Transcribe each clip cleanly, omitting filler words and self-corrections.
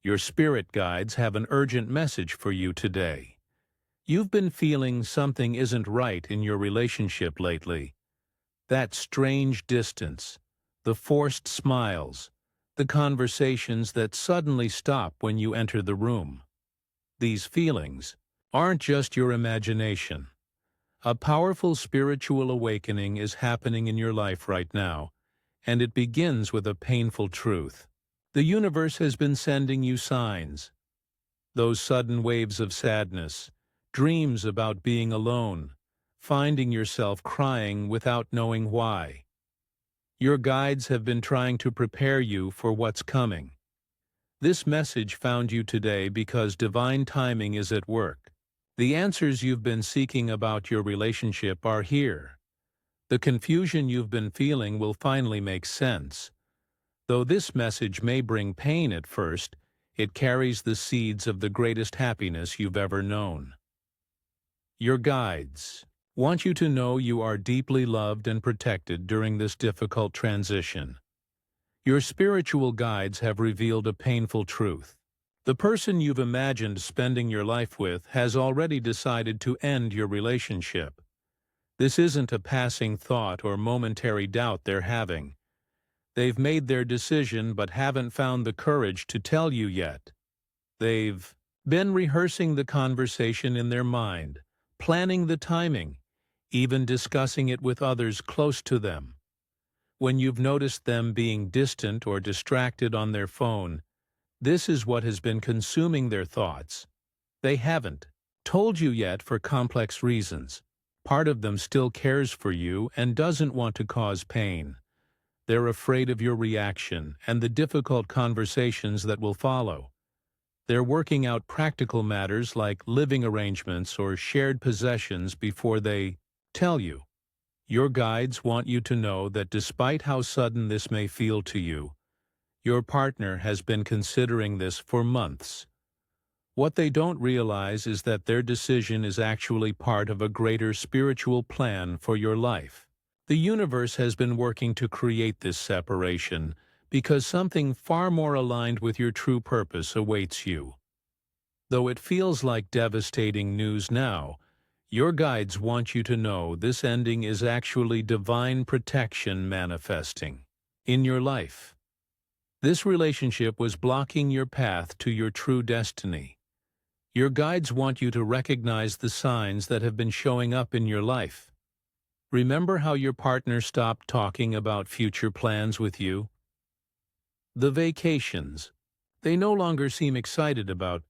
Your spirit guides have an urgent message for you today. You've been feeling something isn't right in your relationship lately. That strange distance, the forced smiles, the conversations that suddenly stop when you enter the room. These feelings aren't just your imagination. A powerful spiritual awakening is happening in your life right now, and it begins with a painful truth. The universe has been sending you signs. Those sudden waves of sadness, dreams about being alone, finding yourself crying without knowing why. Your guides have been trying to prepare you for what's coming. This message found you today because divine timing is at work. The answers you've been seeking about your relationship are here. The confusion you've been feeling will finally make sense. Though this message may bring pain at first, it carries the seeds of the greatest happiness you've ever known. Your guides want you to know you are deeply loved and protected during this difficult transition. Your spiritual guides have revealed a painful truth. The person you've imagined spending your life with has already decided to end your relationship. This isn't a passing thought or momentary doubt they're having. They've made their decision but haven't found the courage to tell you yet. They've been rehearsing the conversation in their mind, planning the timing, even discussing it with others close to them. When you've noticed them being distant or distracted on their phone, this is what has been consuming their thoughts. They haven't told you yet for complex reasons. Part of them still cares for you and doesn't want to cause pain. They're afraid of your reaction and the difficult conversations that will follow. They're working out practical matters like living arrangements or shared possessions before they tell you. Your guides want you to know that despite how sudden this may feel to you, your partner has been considering this for months. What they don't realize is that their decision is actually part of a greater spiritual plan for your life. The universe has been working to create this separation because something far more aligned with your true purpose awaits you. Though it feels like devastating news now, your guides want you to know this ending is actually divine protection manifesting in your life. This relationship was blocking your path to your true destiny. Your guides want you to recognize the signs that have been showing up in your life. Remember how your partner stopped talking about future plans with you? The vacations. They no longer seem excited about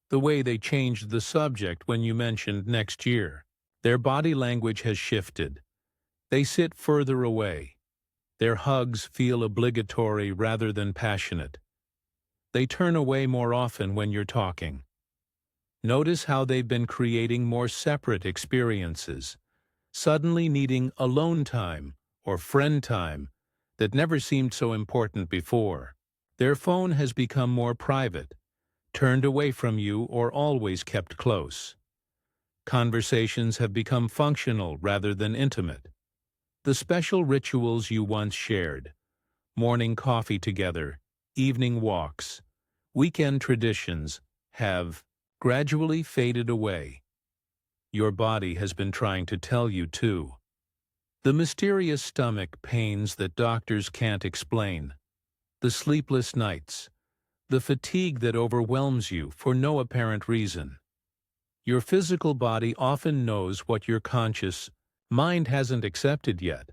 the way they changed the subject when you mentioned next year. Their body language has shifted. They sit further away. Their hugs feel obligatory rather than passionate. They turn away more often when you're talking. Notice how they've been creating more separate experiences, suddenly needing alone time or friend time that never seemed so important before. Their phone has become more private, turned away from you or always kept close. Conversations have become functional rather than intimate. The special rituals you once shared, morning coffee together, evening walks, weekend traditions, have gradually faded away. Your body has been trying to tell you too. The mysterious stomach pains that doctors can't explain, the sleepless nights, the fatigue that overwhelms you for no apparent reason. Your physical body often knows what your conscious mind hasn't accepted yet.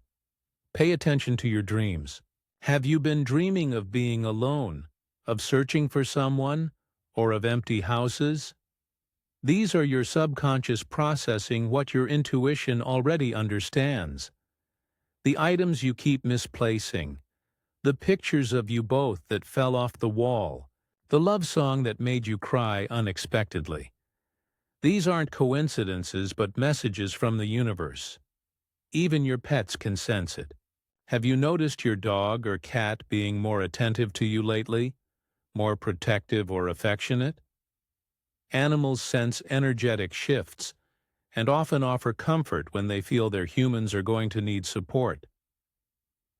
Pay attention to your dreams. Have you been dreaming of being alone, of searching for someone, or of empty houses? These are your subconscious processing what your intuition already understands. The items you keep misplacing, the pictures of you both that fell off the wall, the love song that made you cry unexpectedly. These aren't coincidences but messages from the universe. Even your pets can sense it. Have you noticed your dog or cat being more attentive to you lately? More protective or affectionate? Animals sense energetic shifts and often offer comfort when they feel their humans are going to need support.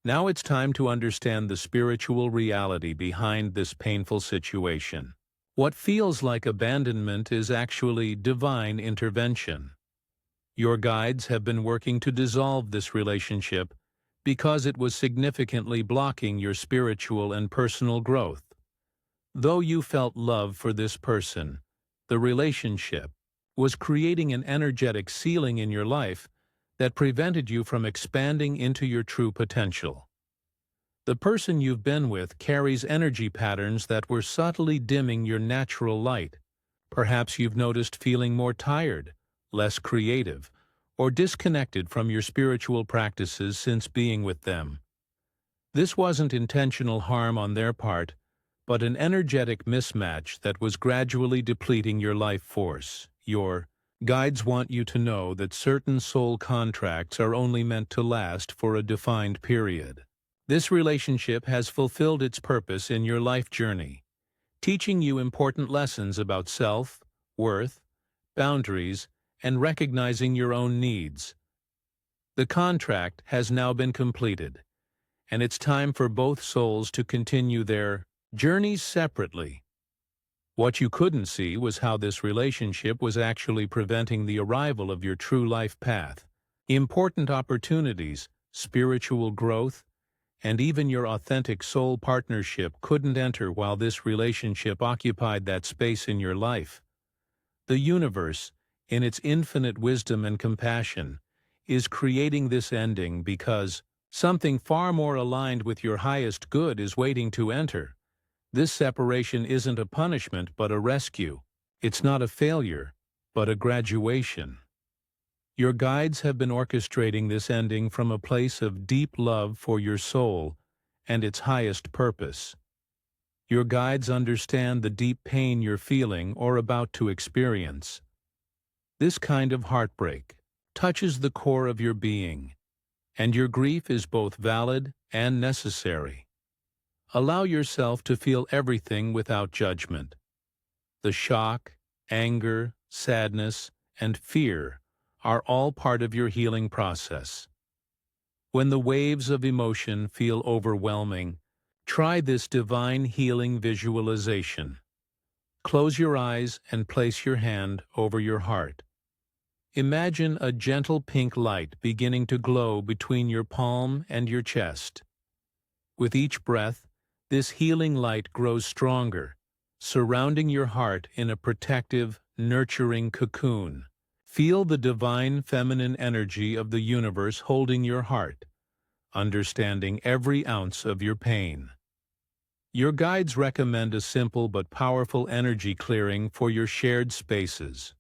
Now it's time to understand the spiritual reality behind this painful situation. What feels like abandonment is actually divine intervention. Your guides have been working to dissolve this relationship because it was significantly blocking your spiritual and personal growth. Though you felt love for this person, the relationship was creating an energetic ceiling in your life that prevented you from expanding into your true potential. The person you've been with carries energy patterns that were subtly dimming your natural light. Perhaps you've noticed feeling more tired, less creative, or disconnected from your spiritual practices since being with them. This wasn't intentional harm on their part, but an energetic mismatch that was gradually depleting your life force. Your guides want you to know that certain soul contracts are only meant to last for a defined period. This relationship has fulfilled its purpose in your life journey, teaching you important lessons about self, worth, boundaries, and recognizing your own needs. The contract has now been completed, and it's time for both souls to continue their journeys separately. What you couldn't see was how this relationship was actually preventing the arrival of your true life path. Important opportunities, spiritual growth, and even your authentic soul partnership couldn't enter while this relationship occupied that space in your life. The universe, in its infinite wisdom and compassion, is creating this ending because something far more aligned with your highest good is waiting to enter. This separation isn't a punishment but a rescue. It's not a failure, but a graduation. Your guides have been orchestrating this ending from a place of deep love for your soul and its highest purpose. Your guides understand the deep pain you're feeling or about to experience. This kind of heartbreak touches the core of your being, and your grief is both valid and necessary. Allow yourself to feel everything without judgment. The shock, anger, sadness, and fear are all part of your healing process. When the waves of emotion feel overwhelming, try this divine healing visualization. Close your eyes and place your hand over your heart. Imagine a gentle pink light beginning to glow between your palm and your chest. With each breath, this healing light grows stronger, surrounding your heart in a protective, nurturing cocoon. Feel the divine feminine energy of the universe holding your heart, understanding every ounce of your pain. Your guides recommend a simple but powerful energy clearing for your shared spaces.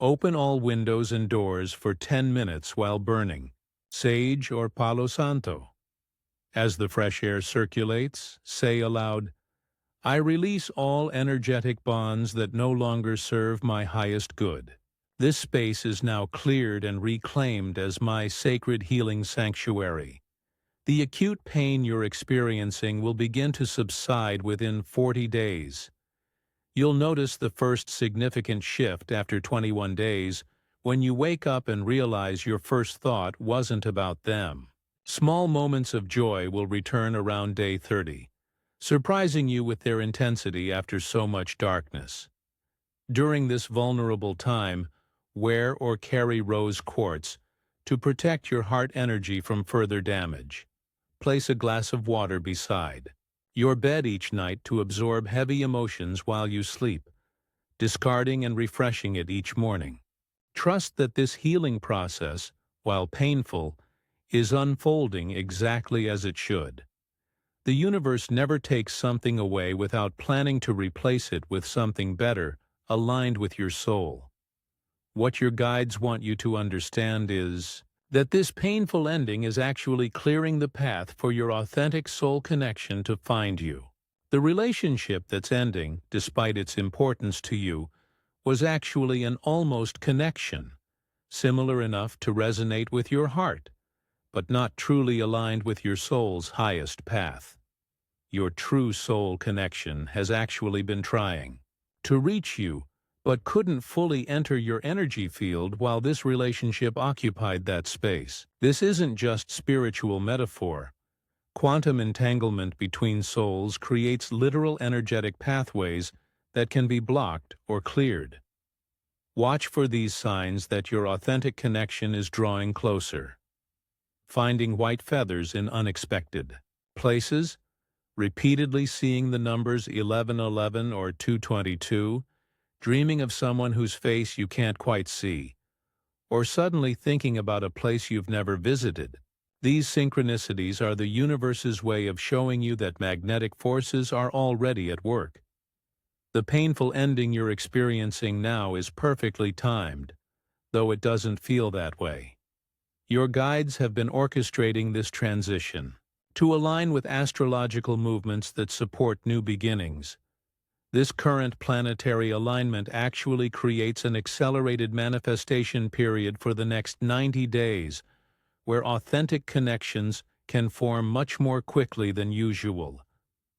Open all windows and doors for 10 minutes while burning sage or palo santo. As the fresh air circulates, say aloud, "I release all energetic bonds that no longer serve my highest good. This space is now cleared and reclaimed as my sacred healing sanctuary." The acute pain you're experiencing will begin to subside within 40 days. You'll notice the first significant shift after 21 days when you wake up and realize your first thought wasn't about them. Small moments of joy will return around day 30, surprising you with their intensity after so much darkness. During this vulnerable time, wear or carry rose quartz to protect your heart energy from further damage. Place a glass of water beside your bed each night to absorb heavy emotions while you sleep, discarding and refreshing it each morning. Trust that this healing process, while painful, is unfolding exactly as it should. The universe never takes something away without planning to replace it with something better, aligned with your soul. What your guides want you to understand is that this painful ending is actually clearing the path for your authentic soul connection to find you. The relationship that's ending, despite its importance to you, was actually an almost connection, similar enough to resonate with your heart, but not truly aligned with your soul's highest path. Your true soul connection has actually been trying to reach you, but couldn't fully enter your energy field while this relationship occupied that space. This isn't just spiritual metaphor. Quantum entanglement between souls creates literal energetic pathways that can be blocked or cleared. Watch for these signs that your authentic connection is drawing closer. Finding white feathers in unexpected places, repeatedly seeing the numbers 1111 or 222, dreaming of someone whose face you can't quite see, or suddenly thinking about a place you've never visited. These synchronicities are the universe's way of showing you that magnetic forces are already at work. The painful ending you're experiencing now is perfectly timed, though it doesn't feel that way. Your guides have been orchestrating this transition to align with astrological movements that support new beginnings. This current planetary alignment actually creates an accelerated manifestation period for the next 90 days, where authentic connections can form much more quickly than usual.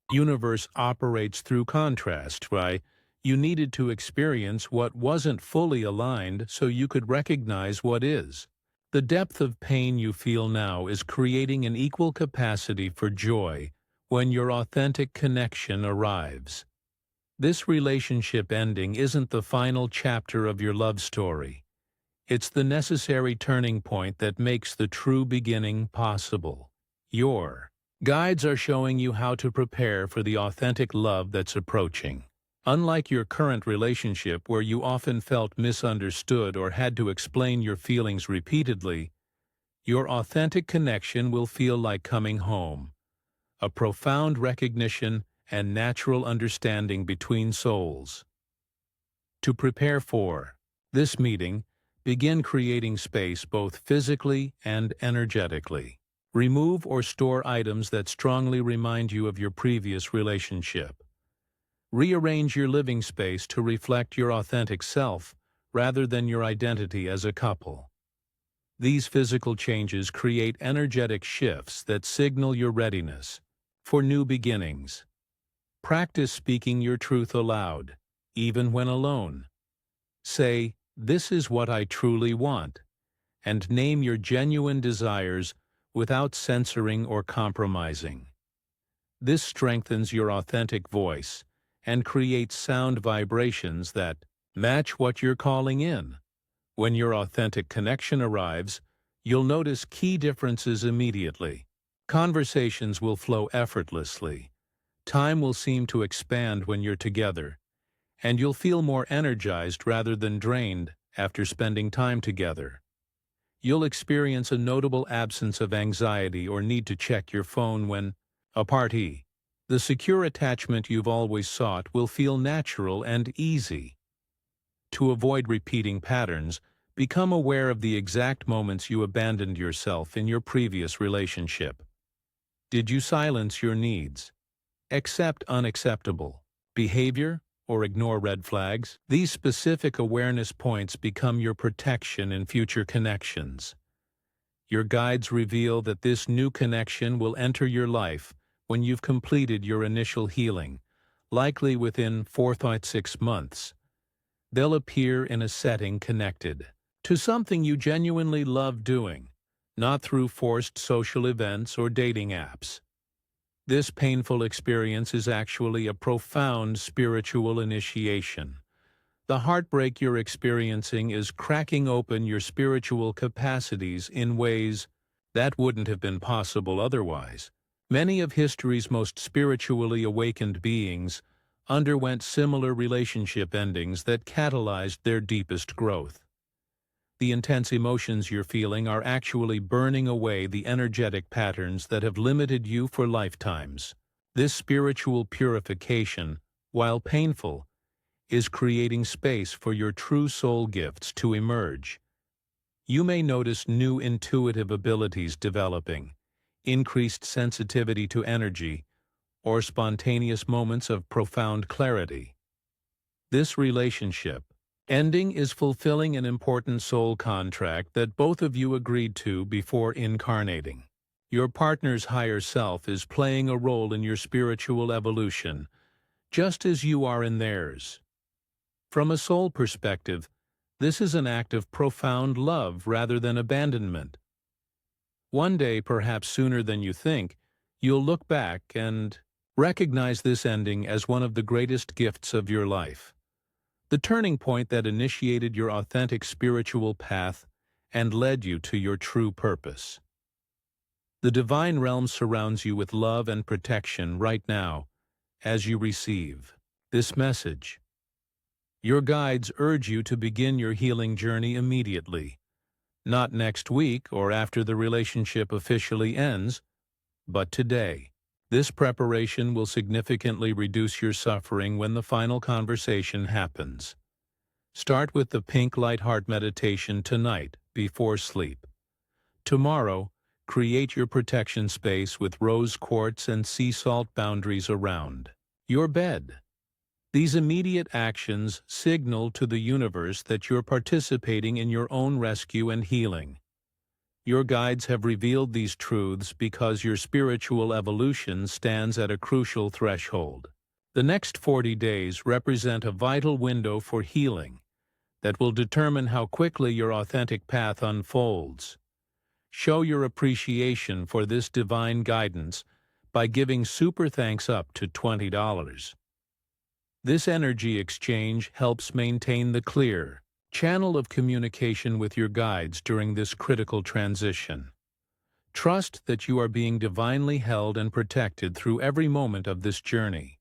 The universe operates through contrast, right? You needed to experience what wasn't fully aligned so you could recognize what is. The depth of pain you feel now is creating an equal capacity for joy when your authentic connection arrives. This relationship ending isn't the final chapter of your love story. It's the necessary turning point that makes the true beginning possible. Your guides are showing you how to prepare for the authentic love that's approaching. Unlike your current relationship where you often felt misunderstood or had to explain your feelings repeatedly, your authentic connection will feel like coming home, a profound recognition and natural understanding between souls. To prepare for this meeting, begin creating space both physically and energetically. Remove or store items that strongly remind you of your previous relationship. Rearrange your living space to reflect your authentic self rather than your identity as a couple. These physical changes create energetic shifts that signal your readiness for new beginnings. Practice speaking your truth aloud, even when alone. Say, "This is what I truly want," and name your genuine desires without censoring or compromising. This strengthens your authentic voice and creates sound vibrations that match what you're calling in. When your authentic connection arrives, you'll notice key differences immediately. Conversations will flow effortlessly. Time will seem to expand when you're together, and you'll feel more energized rather than drained after spending time together. You'll experience a notable absence of anxiety or need to check your phone when apart. The secure attachment you've always sought will feel natural and easy. To avoid repeating patterns, become aware of the exact moments you abandoned yourself in your previous relationship. Did you silence your needs, accept unacceptable behavior, or ignore red flags? These specific awareness points become your protection in future connections. Your guides reveal that this new connection will enter your life when you've completed your initial healing, likely within 4 to 6 months. They'll appear in a setting connected to something you genuinely love doing, not through forced social events or dating apps. This painful experience is actually a profound spiritual initiation. The heartbreak you're experiencing is cracking open your spiritual capacities in ways that wouldn't have been possible otherwise. Many of history's most spiritually awakened beings underwent similar relationship endings that catalyzed their deepest growth. The intense emotions you're feeling are actually burning away the energetic patterns that have limited you for lifetimes. This spiritual purification, while painful, is creating space for your true soul gifts to emerge. You may notice new intuitive abilities developing, increased sensitivity to energy, or spontaneous moments of profound clarity. This relationship ending is fulfilling an important soul contract that both of you agreed to before incarnating. Your partner's higher self is playing a role in your spiritual evolution, just as you are in theirs. From a soul perspective, this is an act of profound love rather than abandonment. One day, perhaps sooner than you think, you'll look back and Recognize this ending as one of the greatest gifts of your life, the turning point that initiated your authentic spiritual path and led you to your true purpose. The divine realm surrounds you with love and protection right now as you receive this message. Your guides urge you to begin your healing journey immediately, not next week or after the relationship officially ends, but today. This preparation will significantly reduce your suffering when the final conversation happens. Start with the pink light heart meditation tonight before sleep. Tomorrow, create your protection space with rose quartz and sea salt boundaries around your bed. These immediate actions signal to the universe that you're participating in your own rescue and healing. Your guides have revealed these truths because your spiritual evolution stands at a crucial threshold. The next 40 days represent a vital window for healing that will determine how quickly your authentic path unfolds. Show your appreciation for this divine guidance by giving super thanks up to $20. This energy exchange helps maintain the clear channel of communication with your guides during this critical transition. Trust that you are being divinely held and protected through every moment of this journey.